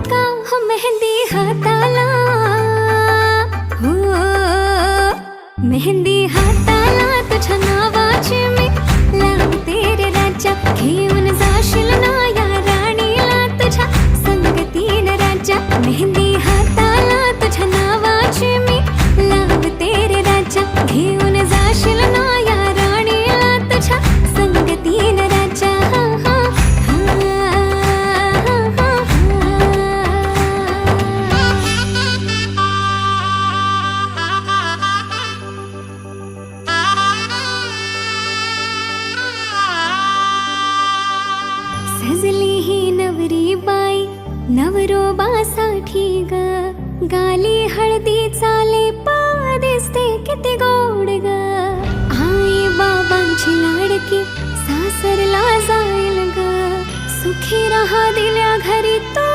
का हो मेहंदी हाताला, हो मेहंदी हाताला तुझ्या नावाची मी लावते रे राजा. घेऊन जाशील ना या राणीला तुझ्या संगतीन राजा. मेहंदी हाताला तुझ्या नावाची मी लावते रे राजा. घेऊन जाशील ना या राणीला तुझ्या संगतीन राजा. सजली ही नवरी बाई नवरोबासाठी ग. गाली हळदी चाले पा दिसते किती गोड ग. आई बाबांची लाडकी सासरला जाईल ग. सुखी राहा दिल्या घरी तो